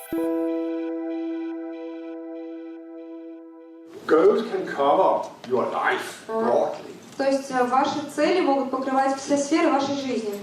Goals can cover your life broadly. То есть ваши цели могут покрывать все сферы вашей жизни.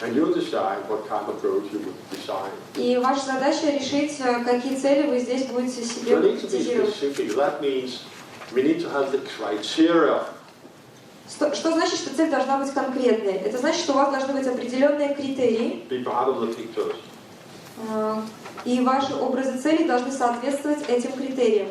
And you decide what kind of goals you would design. И ваша задача решить, какие цели вы здесь будете себе конкретизировать. That means we need to have the criteria. Что значит, что цель должна быть конкретной? Это значит, что у вас должны быть определенные критерии. Be part of the pictures. И ваши образы целей должны соответствовать этим критериям.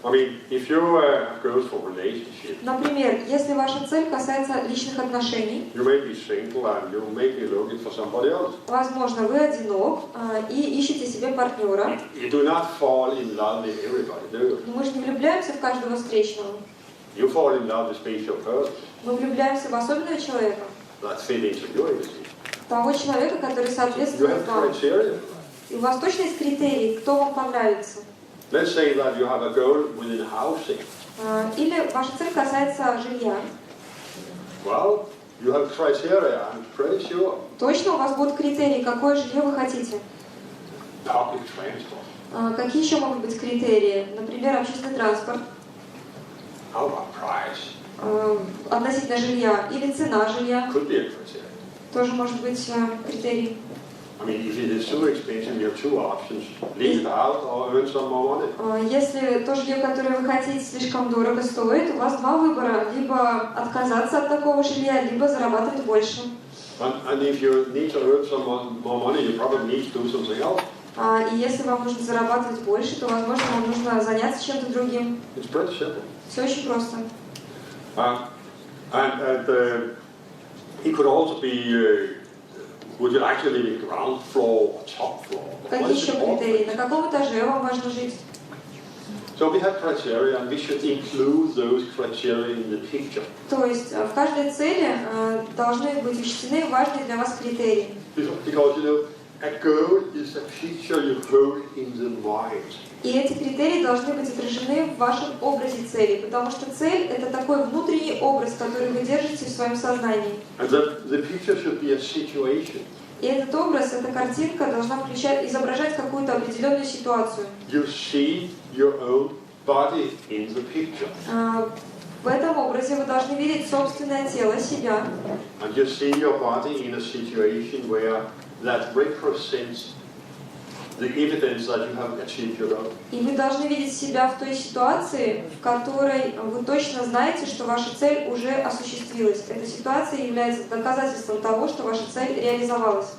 I mean, if you have goals for relationships. Например, если ваша цель касается личных отношений, you may be single and you may be looking for somebody else. Возможно, вы одинок и ищете себе партнера. You do not fall in love with everybody, do you? Но мы же не влюбляемся в каждого встречного. You fall in love with special person. Мы влюбляемся в особенного человека. That fit into your industry. Того человека, который соответствует вам. И у вас точно есть критерии, кто вам понравится. Let's say that you have a goal within housing. Или ваша цель касается жилья. Well, you have criteria, I'm pretty sure. Точно у вас будут критерии, какое жилье вы хотите. Public transport. Какие еще могут быть критерии? Например, общественный транспорт. How about price? Относительно жилья. Или цена жилья. Could be a criteria. Тоже может быть критерий. I mean, if it is too expensive, you have two options: lease it out or earn some more money. Если то жилье, которое вы хотите, слишком дорого стоит, у вас два выбора: либо отказаться от такого жилья, либо зарабатывать больше. And if you need to earn some more money, you probably need to do something else. И если вам нужно зарабатывать больше, то, возможно, вам нужно заняться чем-то другим. It's pretty simple. Все очень просто. It could also be. Would you like to live in ground floor or top floor? Какие еще критерии? На каком этаже вам важно жить? So we have criteria, and we should include those criteria in the picture. То есть в каждой цели должны быть учтены важные для вас критерии. Because you know, a goal is a picture you hold in the mind. И эти критерии должны быть отражены в вашем образе цели, потому что цель — это такой внутренний образ, который вы держите в своем сознании. And the picture should be a situation. И этот образ, эта картинка должна изображать какую-то определенную ситуацию. You see your own body in the picture. В этом образе вы должны видеть собственное тело, себя. And you see your body in a situation where that represents the evidence that you have achieved your goal. И вы должны видеть себя в той ситуации, в которой вы точно знаете, что ваша цель уже осуществилась. Эта ситуация является доказательством того, что ваша цель реализовалась.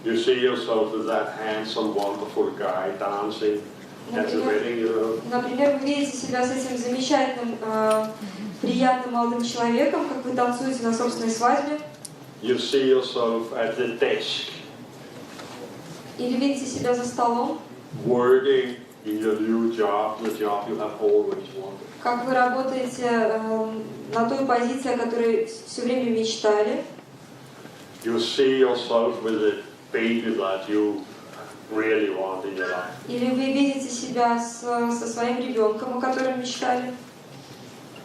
You see yourself with that handsome, wonderful guy dancing at the wedding, you know. Например, вы видите себя с этим замечательным, приятным молодым человеком, как вы танцуете на собственной свадьбе. You see yourself at the desk. Или видите себя за столом. Working in your new job, the job you have always wanted. Как вы работаете на той позиции, о которой все время мечтали. You see yourself with a baby that you really want in your life. Или вы видите себя со своим ребенком, о котором мечтали.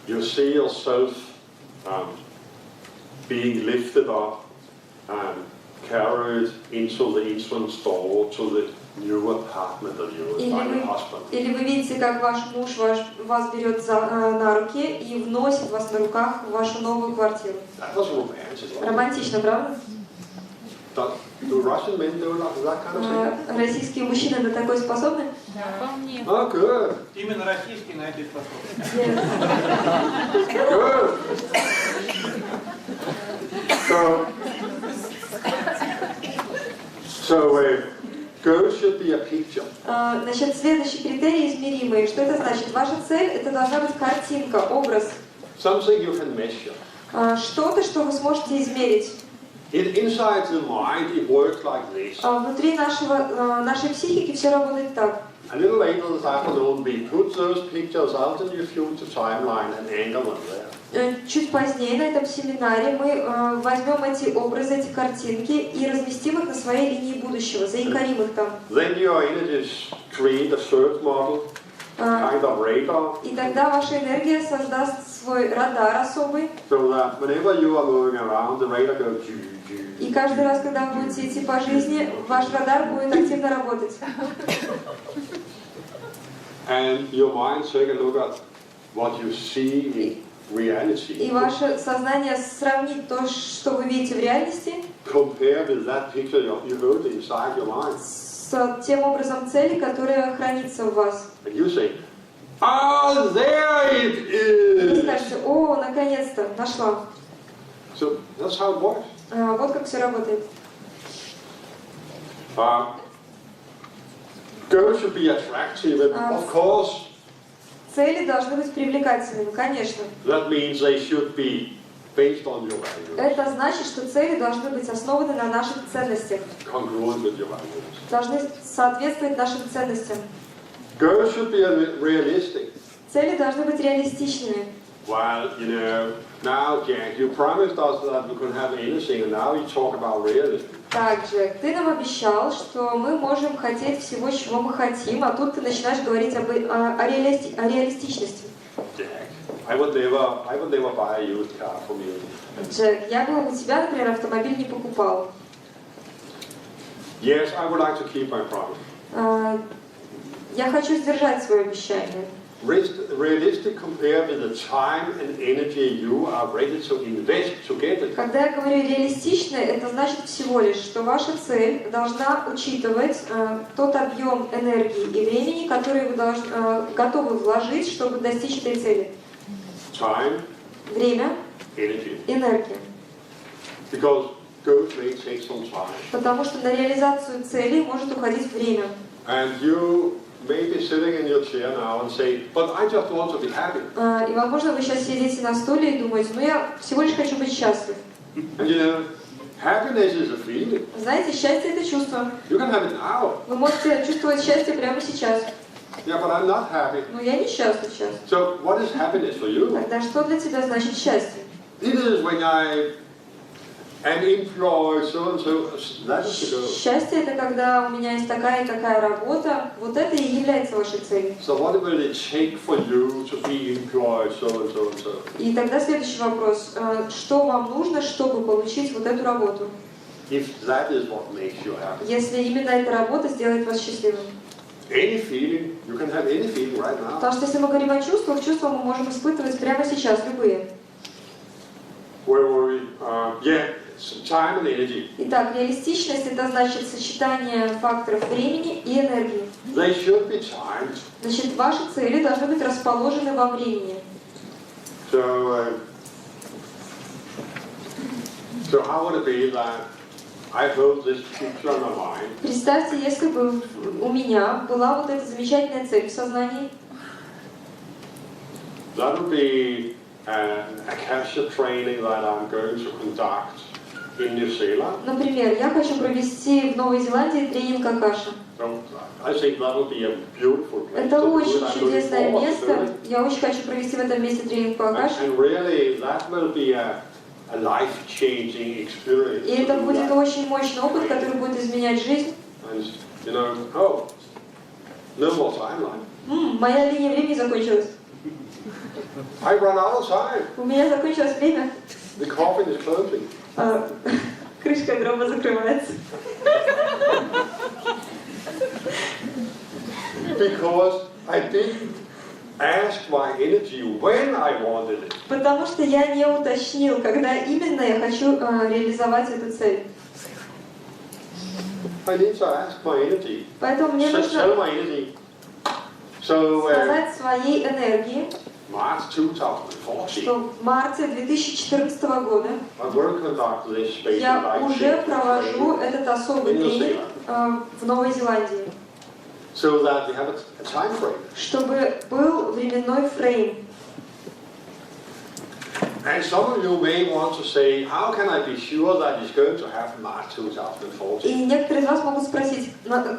You see yourself being lifted up and carried into the entrance door to the new apartment of your husband. Или вы видите, как ваш муж вас берет на руки и вносит вас на руках в вашу новую квартиру. Романтично, правда? Do Russian men do that kind of thing? Российские мужчины на такое способны? Да, вполне. Oh, good. Именно российские на эти способны. Good. So, goals should be a picture. Значит, следующий критерий измеримый. Что это значит? Ваша цель — это должна быть картинка, образ. Something you can measure. Что-то, что вы сможете измерить. Inside the mind, it works like this. Внутри нашей психики все работает так. A little later this afternoon, we put those pictures out in your future timeline and anchor them there. Чуть позднее на этом семинаре мы возьмем эти образы, эти картинки и разместим их на своей линии будущего, заикарим их там. Then your energies create a search model, kind of radar. И тогда ваша энергия создаст свой радар особый. So that whenever you are moving around, the radar goes. И каждый раз, когда вы будете идти по жизни, ваш радар будет активно работать. And your mind take a look at what you see in reality. И ваше сознание сравнит то, что вы видите в реальности, Compare with that picture you hold inside your mind. с тем образом цели, которая хранится в вас. And you say, "Ah, there it Вы is." скажете: о, наконец-то, нашла. So that's how it works. Вот как все работает. Goals should be attractive, and of course. Цели должны быть привлекательными, конечно. That means they should be based on your values. Это значит, что цели должны быть основаны на наших ценностях. Congruent with your values. Должны соответствовать нашим ценностям. Goals should be realistic. Цели должны быть реалистичными. Well, you know, now, Jack, you promised us that we could have anything, and now you talk about realism. Также ты нам обещал, что мы можем хотеть всего, чего мы хотим, а тут ты начинаешь говорить о реалистичности. Jack, I would never buy a used car from you. Джек, я бы у тебя, например, автомобиль не покупал. Yes, I would like to keep my promise. Я хочу сдержать свое обещание. Realistic compared with the time and energy you are ready to invest to get it. Когда я говорю реалистично, это значит всего лишь, что ваша цель должна учитывать тот объем энергии и времени, который вы готовы вложить, чтобы достичь этой цели. Time, время, energy. энергия. Because goals may take some time. Потому что на реализацию целей может уходить время. And you may be sitting in your chair now and say, but I just want to be happy. И, возможно, вы сейчас сидите на стуле и думаете: ну я всего лишь хочу быть счастлив. And you know, happiness is a feeling. Знаете, счастье — это чувство. You can have it now. Вы можете чувствовать счастье прямо сейчас. Yeah, but I'm not happy. Но я не счастлив сейчас. So, what is happiness for you? Тогда что для тебя значит счастье? It is when I am employed, so and so. That is the goal. Счастье — это когда у меня есть такая и такая работа. Вот это и является вашей целью. So what will it take for you to be employed, so and so and so? И тогда следующий вопрос: что вам нужно, чтобы получить вот эту работу? If that is what makes you happy. Если именно эта работа сделает вас счастливым. Any feeling, you can have any feeling right now. Потому что если мы говорим о чувствах, чувства мы можем испытывать прямо сейчас, любые. Where were we? Yeah, time and energy. Итак, реалистичность — это значит сочетание факторов времени и энергии. They should be timed. Значит, ваши цели должны быть расположены во времени. So how would it be that I hold this picture on my mind? Представьте, если бы у меня была вот эта замечательная цель в сознании. That would be a capture training that I'm going to conduct in New Zealand. Например, я хочу провести в Новой Зеландии тренинг Акаша. So I think that would be a beautiful place. Это to do очень it. I'm чудесное looking forward to место. it. Я очень хочу провести в этом месте тренинг по Акаше. And really, that will be a life-changing experience. И это будет очень мощный опыт, который будет изменять жизнь. And you know, no more timeline. Моя линия времени закончилась. I run out of time. У меня закончилось время. The coffin is closing. Крышка гроба закрывается. Because I didn't ask my energy when I wanted it. Потому что я не уточнил, когда именно я хочу реализовать эту цель. I need to ask my energy. Поэтому мне Tell нужно my energy. So сказать своей энергии, March 2014. что в марте 2014 года I will conduct this special я life уже change провожу training этот особый тренинг в Новой Зеландии, so that we have a time frame. чтобы был временной фрейм. And some of you may want to say, how can I be sure that it's going to happen March 2014? И некоторые из вас могут спросить: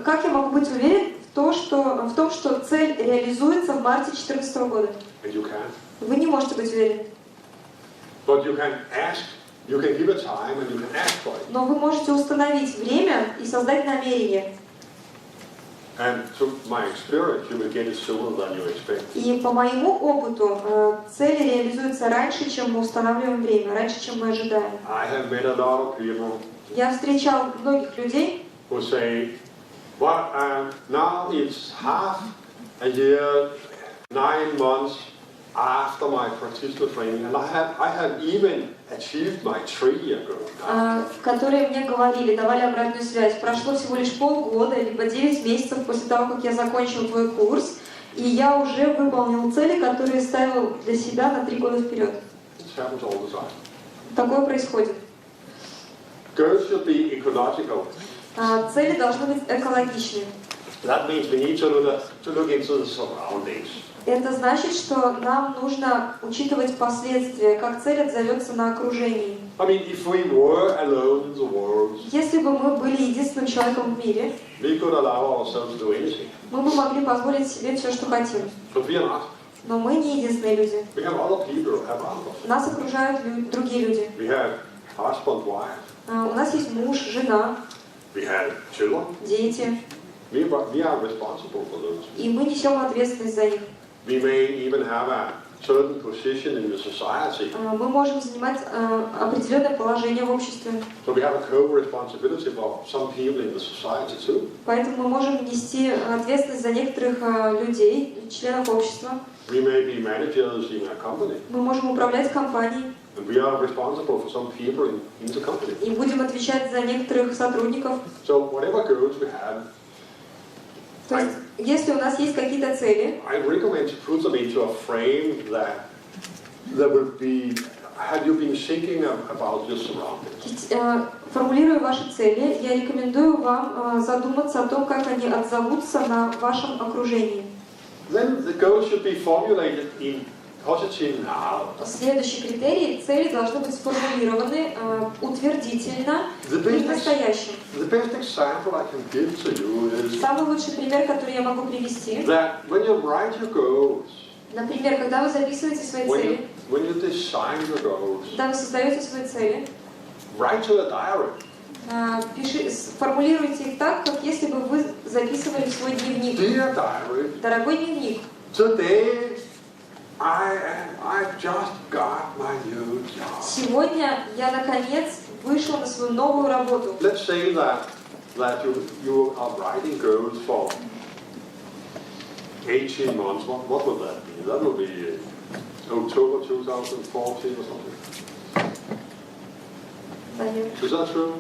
как я могу быть уверен в том, что цель реализуется в марте 2014 года? And you can. Вы не можете быть уверены. But you can ask, you can give a time and you can ask for it. Но вы можете установить время и создать намерение. And to my experience, you will get it sooner than you expect. И по моему опыту цели реализуются раньше, чем мы устанавливаем время, раньше, чем мы ожидаем. I have met a lot of people Я встречал многих людей, who say, well, now it's half a year, 9 months after my practitioner training, and I have even achieved my 3-year goal. которые мне говорили, давали обратную связь. Прошло всего лишь полгода, либо 9 месяцев после того, как я закончил твой курс, и я уже выполнил цели, которые ставил для себя на 3 года вперед. It happens all the time. Такое происходит. Goals should be ecological. Цели должны быть экологичными. That means we need to look into the surroundings. Это значит, что нам нужно учитывать последствия, как цель отзовется на окружении. I mean, if we were alone in the world, Если бы мы были единственным человеком в мире, we could allow ourselves to do anything. мы бы могли позволить себе все, что хотим. But we are not. Но мы не единственные люди. We have other people who have others. Нас окружают другие люди. We have husband, wife. У нас есть муж, жена, We have children. дети, We are responsible for those. и мы несем ответственность за них. We may even have a certain position in the society. Мы можем занимать определенное положение в обществе. So we have a co-responsibility for some people in the society too. Поэтому мы можем нести ответственность за некоторых людей, членов общества. We may be managers in a company. Мы можем управлять компанией. And we are responsible for some people in the company. И будем отвечать за некоторых сотрудников. So whatever goals we have, То есть, если у нас есть какие-то цели, I recommend to put them into a frame that would be. Have you been thinking about your surroundings? формулируя ваши цели, я рекомендую вам задуматься о том, как они отзовутся на вашем окружении. Then the goals should be formulated in positive now. Следующий критерий: цели должны быть сформулированы утвердительно и в настоящем. The best example I can give to you is Самый лучший пример, который я могу привести, that when you write your goals, например, когда вы записываете свои цели, when you design your goals, когда вы создаете свои цели, write to a diary. формулируйте их так, как если бы вы записывали в свой дневник. Dear diary, Дорогой дневник, today I just got my new job. сегодня я наконец вышел на свою новую работу. Let's say that you are writing goals for 18 months. What would that be? That would be October 2014 or something. Is that true?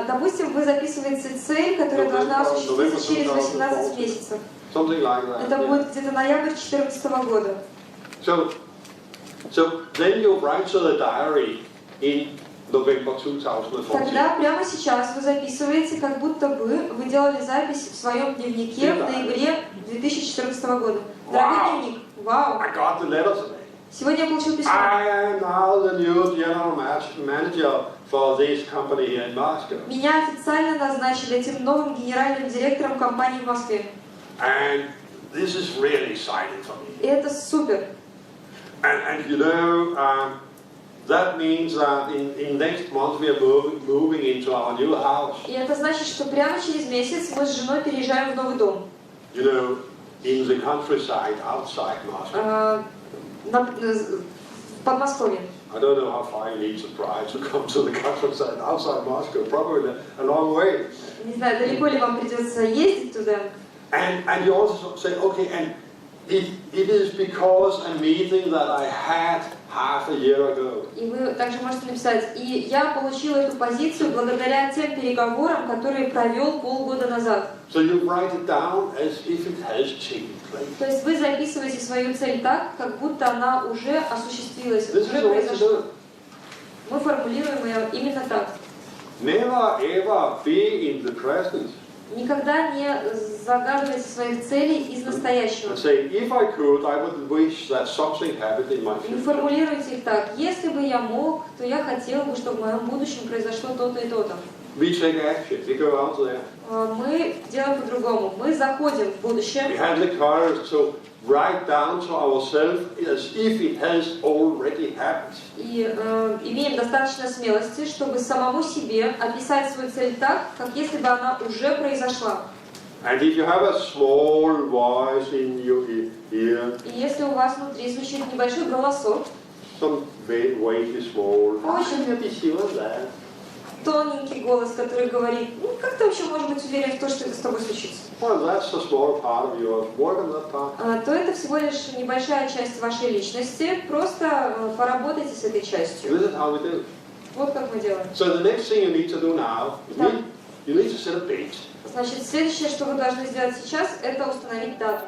Допустим, вы записываете цель, которая должна осуществиться через 18 месяцев. Something like that. Это будет где-то ноябрь 2014 года. So then you write to the diary in November 2014. Тогда прямо сейчас вы записываете, как будто бы вы делали запись в своем дневнике в ноябре 2014 года. Дорогой дневник, вау! I got the letter today. Сегодня я получил письмо. I am now the new general manager for this company here in Moscow. Меня официально назначили этим новым генеральным директором компании в Москве. And this is really exciting for me. И это супер. And you know, that means that in next month we are moving into our new house. И это значит, что прямо через месяц мы с женой переезжаем в новый дом. You know, in the countryside outside Moscow. В Подмосковье. I don't know how far you need to drive to come to the countryside outside Moscow. Probably a long way. Не знаю, далеко ли вам придется ездить туда. And you also say, okay, and it is because a meeting that I had half a year ago. И вы также можете написать: и я получил эту позицию благодаря тем переговорам, которые провел полгода назад. So you write it down as if it has taken place. То есть вы записываете свою цель так, как будто она уже осуществилась, уже произошла. Мы формулируем ее именно так. Never ever be in the present. Никогда не загадывайте своих целей из настоящего. Say, if I could, I would wish that something happened in my Не future. формулируйте их так: если бы я мог, то я хотел бы, чтобы в моем будущем произошло то-то и то-то. We take action. We go out there. Мы делаем по-другому. Мы заходим в будущее. We have the courage to write down to ourselves as if it has already happened. И имеем достаточно смелости, чтобы самому себе описать свою цель так, как если бы она уже произошла. And if you have a small voice in your ear, И если у вас внутри звучит небольшой голосок, some weight is small, тоненький голос, который говорит, ну как ты вообще можешь быть уверен в том, что это с тобой случится? well, that's a small part of yours. Work on that part. То это всего лишь небольшая часть вашей личности. Просто поработайте с этой частью. This is how we do. Вот как мы делаем. So the next thing you need to do now, you need to set a date. Значит, следующее, что вы должны сделать сейчас, это установить дату.